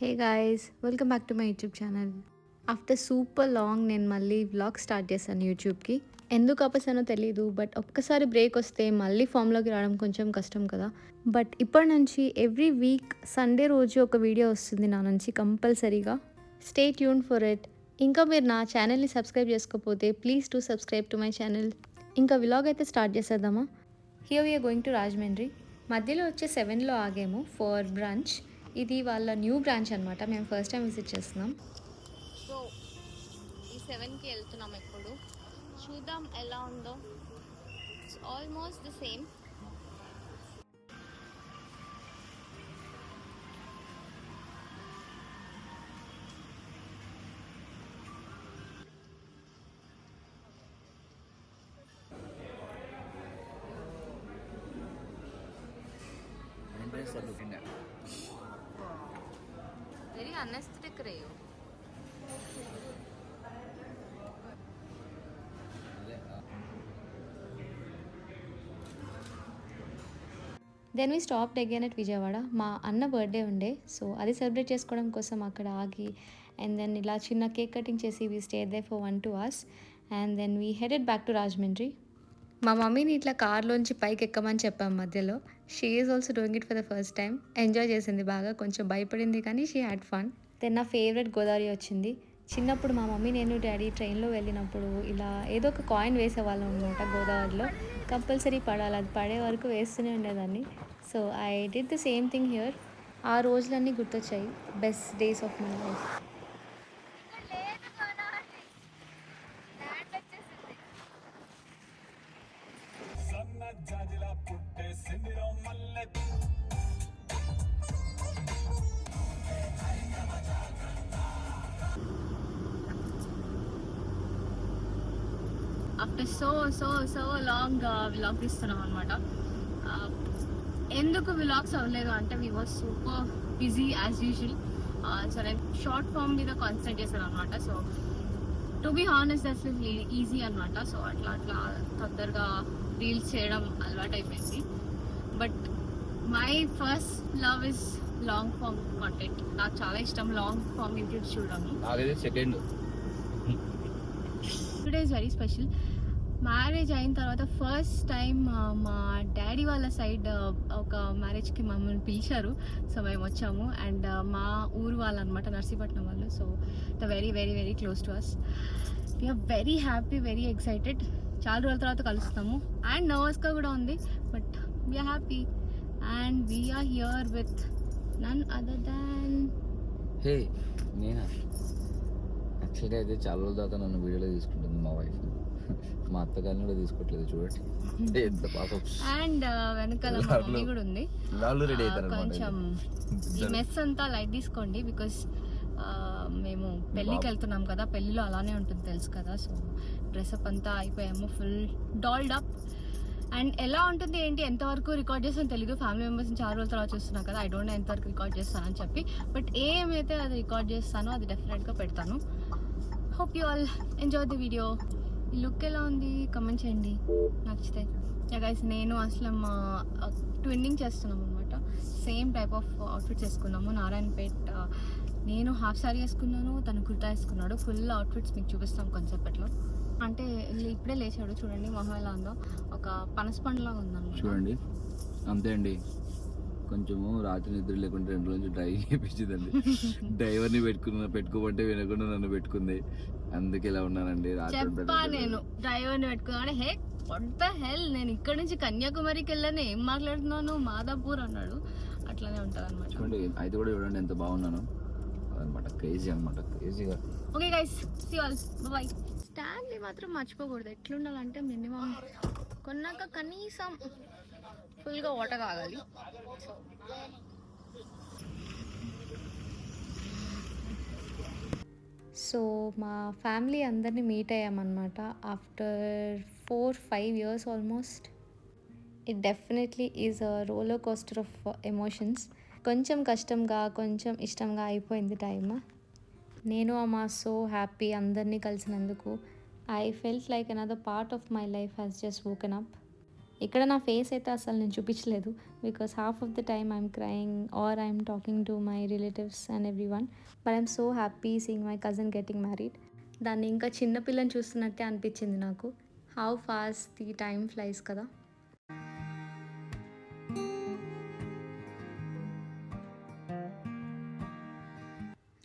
Hey guys, welcome back to my YouTube channel. After super long నేను మళ్ళీ vlog start చేశాను యూట్యూబ్కి. ఎందుకు ఆపేసానో తెలీదు, బట్ ఒక్కసారి బ్రేక్ వస్తే మళ్ళీ ఫామ్లోకి రావడం కొంచెం కష్టం కదా. బట్ ఇప్పటి నుంచి ఎవ్రీ వీక్ సండే రోజు ఒక వీడియో వస్తుంది నా నుంచి కంపల్సరీగా. Stay tune for it. ఇంకా మీరు నా ఛానల్ని సబ్స్క్రైబ్ చేసుకోకపోతే please to subscribe to my channel. ఇంకా వ్లాగ్ అయితే స్టార్ట్ చేసేద్దామా. Here we are going to Rajahmundry. మధ్యలో వచ్చే 7లో ఆగాము ఫర్ బ్రంచ్. ఇది వాళ్ళ న్యూ బ్రాంచ్ అనమాట. మేము ఫస్ట్ టైం విజిట్ చేస్తున్నాం. సో ఈ 7కి వెళ్తున్నాం. ఇప్పుడు చూద్దాం ఎలా ఉందో. It's almost the same. Very unaesthetic రేయో. Then we stopped again at Vijayawada. మా అన్న బర్త్డే ఉండే, సో అది సెలబ్రేట్ చేసుకోవడం కోసం అక్కడ ఆగి అండ్ దెన్ ఇలా చిన్న కేక్ కటింగ్ చేసి we stay there for 1-2 hours and then we headed back to Rajahmundry. మా మమ్మీని ఇట్లా కార్లోంచి పైకి ఎక్కమని చెప్పాం మధ్యలో. She is also doing it for the first time. Enjoy చేసింది బాగా, కొంచెం భయపడింది కానీ షీ హ్యాడ్ ఫన్. దెన్ నా ఫేవరెట్ గోదావరి వచ్చింది. చిన్నప్పుడు మా మమ్మీ నేను డాడీ ట్రైన్లో వెళ్ళినప్పుడు ఇలా ఏదో ఒక కాయిన్ వేసేవాళ్ళం అనమాట గోదావరిలో. కంపల్సరీ పడాలి, అది పడే వరకు వేస్తూనే ఉండేదాన్ని. So I did the same thing here. ఆ రోజులన్నీ గుర్తొచ్చాయి, best days of my life. After so long vlog తీస్తున్నాం అనమాట. ఎందుకు వ్లాగ్స్ అవ్వలేదు అంటే we was super busy as usual. So నేను షార్ట్ ఫామ్ మీద కాన్సన్ట్రేట్ చేశాను అనమాట. So to be honest that's easy అనమాట. సో అట్లా తొందరగా రీల్స్ చేయడం అలవాటు అయిపోయింది. But my first love is long form content. నాకు చాలా ఇష్టం లాంగ్ ఫామ్ యూట్యూబ్స్ చూడడం. Today is very special. Marriage అయిన తర్వాత ఫస్ట్ టైం మా డాడీ వాళ్ళ సైడ్ ఒక మ్యారేజ్కి మమ్మల్ని పిలిచారు. సో మేము వచ్చాము అండ్ మా ఊరు వాళ్ళు అనమాట, నర్సీపట్నం వాళ్ళు. So the very very very close to us. We're very happy, very excited. చాలా రోజుల తర్వాత కలుస్తాము అండ్ నర్వస్గా కూడా ఉంది, but we're happy and we're here with none other than నేనా. యాక్చువల్గా అయితే చాలా రోజుల తర్వాత నన్ను వీడియోలో తీసుకుంటుంది మా వైఫ్. మా అత్తగారిని కూడా తీసుకోవట్లేదు, చూడండి ఎంత పాపం. అండ్ వెనకాల మా మమ్మీ కూడా ఉంది. రెడీ అవుతారు. కొంచెం ఈ మెస్ అంతా లైట్ తీసుకోండి, బికాస్ మేము పెళ్ళికి వెళ్తున్నాం కదా, పెళ్ళిలో అలానే ఉంటుంది తెలుసు కదా. సో డ్రెస్అప్ అంతా అయిపోయాము, ఫుల్ డాల్డ్ అప్. అండ్ ఎలా ఉంటుంది ఏంటి ఎంతవరకు రికార్డ్ చేస్తాను తెలీదు. ఫ్యామిలీ మెంబర్స్ని చాలా రోజుల తర్వాత చూస్తున్నాను కదా, ఐ డోంట్ నో ఎంతవరకు రికార్డ్ చేస్తానని చెప్పి. బట్ ఏమైతే అది రికార్డ్ చేస్తానో అది డెఫినెట్గా పెడతాను. Hope you all enjoy the video. ఈ లుక్ ఎలా ఉంది కమెంట్ చేయండి నచ్చితే. గైస్ నేను అసలు ట్విన్నింగ్ చేస్తున్నాం అనమాట. సేమ్ టైప్ ఆఫ్ అవుట్ఫిట్స్ వేసుకున్నాము. నారాయణపేట్ నేను హాఫ్ సారీ వేసుకున్నాను, తను కుర్తా వేసుకున్నాడు. ఫుల్ అవుట్ఫిట్స్ మీకు చూపిస్తాం కొంచెంసేపట్లో. అంటే ఇప్పుడే లేచాడు, చూడండి మొహం ఎలా ఉందో, ఒక పనసపండులాగా ఉందన్నమాట. చూడండి అంతే అండి. కొంచెము రాత్రి నిద్ర లేకుండా 2 రోజులు డ్రైవ్ చేయించిందండి. డ్రైవర్ని పెట్టుకోమంటే వినకుండా నన్ను పెట్టుకుంది, అందుకే ఇలా ఉన్నానండి. చెప్పా నేను డ్రైవర్ని పెట్టుకున్నాను. హే కొత్త హెల్, నేను ఇక్కడ నుంచి కన్యాకుమారికి వెళ్ళాను, ఏం మాట్లాడుతున్నాను మాదాపూర్ అన్నాడు. అట్లానే ఉంటుంది అనమాట. చూడండి అయితే కూడా చూడండి ఎంత బాగున్నాను అనమాట. క్రేజీ అనమాట, క్రేజీగా. Okay guys, see all, bye. Stanley మాత్రం మర్చిపోకూడదు. ఎట్లుండాలంటే మినిమం కొన్నాక కనీసం ఫుల్గా వాటర్ తాగాలి. సో మా ఫ్యామిలీ అందరినీ మీట్ అయ్యామన్నమాట after 4-5 years almost. It definitely is a roller coaster of emotions. కొంచెం కష్టంగా కొంచెం ఇష్టంగా అయిపోయింది టైమ్. నేను అమ్మ సో హ్యాపీ అందరినీ కలిసినందుకు. I felt like another part of my life has just woken up. ఇక్కడ నా ఫేస్ అయితే అసలు నేను చూపించలేదు because half of the time I'm crying or I'm talking to my relatives and everyone. But I'm so happy seeing my cousin getting married. దాన్ని ఇంకా చిన్నపిల్లని చూస్తున్నట్టే అనిపించింది నాకు. How fast the time flies కదా.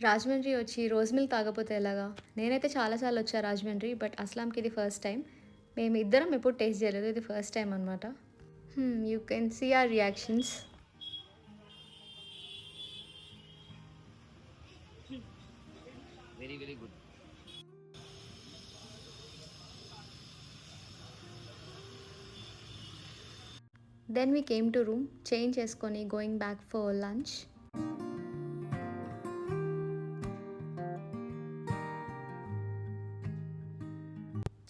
రాజమండ్రి వచ్చి రోజ్ మిల్క్ తాగపోతే ఎలాగా. నేనైతే చాలాసార్లు వచ్చా రాజమండ్రి, బట్ అస్లాంకి ఇది ఫస్ట్ టైం. మేము ఇద్దరం ఎప్పుడు టేస్ట్ చేయలేదు, ఇది ఫస్ట్ టైం అనమాట. You can see our reactions. Very very good. Then we came to room, change చేసుకొని గోయింగ్ బ్యాక్ ఫర్ లంచ్.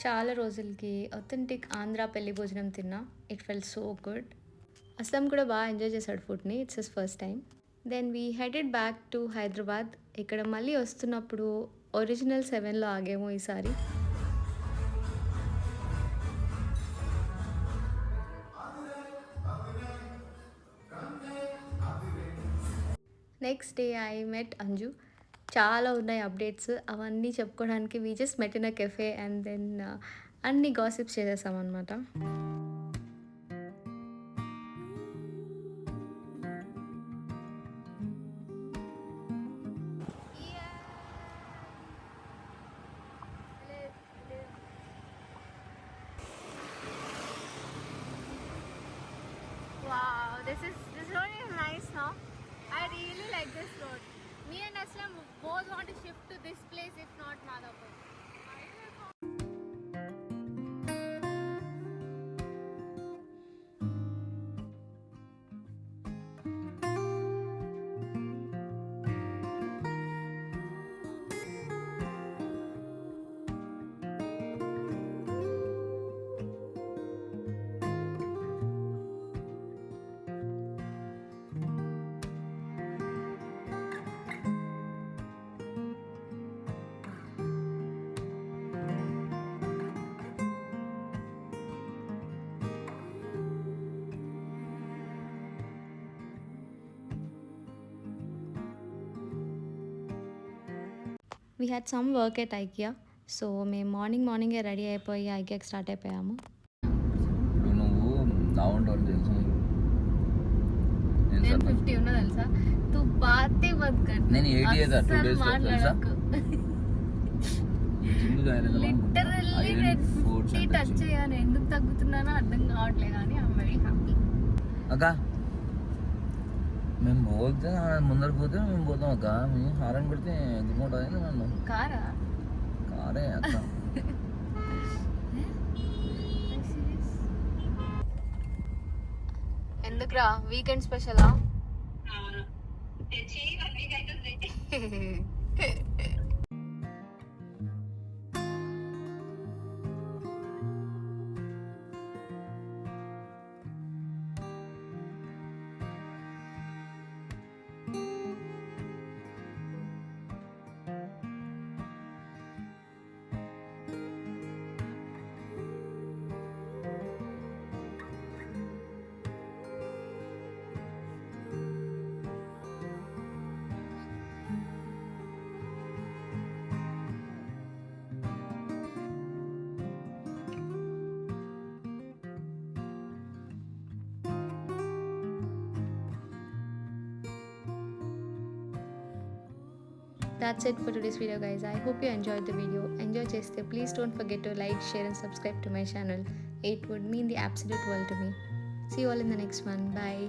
చాలా రోజులకి అథెంటిక్ ఆంధ్ర పెళ్లి భోజనం తిన్నా. It felt so good. Aslam కూడా బాగా ఎంజాయ్ చేశాడు ఫుడ్ని. It's his first time. Then we headed back to Hyderabad. ఇక్కడ మళ్ళీ వస్తున్నప్పుడు ఒరిజినల్ 7లో ఆగాము ఈసారి. Next day I met Anju. చాలా ఉన్నాయి అప్డేట్స్, అవన్నీ చెప్పుకోవడానికి we just met in a cafe and then అన్ని గాసిప్స్ చేసేసాం అనమాట. Wow, this road is nice, no? I really like this road. Me and Aslam both want to shift to this place, if not Madhapur. We had some work at IKEA. So మేము మార్నింగే ready అయిపోయి ఐకియాకి start అయిపోయాము. ఇప్పుడు నువ్వు నా ఉంటావు తెలుసు. నేను 50 ఉన్నా తెలుసా. తూ బాతే మత్ కర్. నేను 80 ఏదా 2 days తెలుసా. లిటరల్లీ నేను టచ్ చేయను. ఎందుకు తగ్గుతున్నానో అర్థం కావట్లేదు, కానీ ఐఎమ్ వెరీ హ్యాపీ. అక్క మేము పోతే ముందర పోతే మేము పోతాం అక్క. మేము హారన్ పెడితే దిగుంటుంది నన్ను. కారా కారే అక్క. ఎందుకురా weekend స్పెషలా? That's it for today's video, guys. I hope you enjoyed the video. Enjoy cheste. Please don't forget to like, share and subscribe to my channel. It would mean the absolute world to me. See you all in the next one. Bye.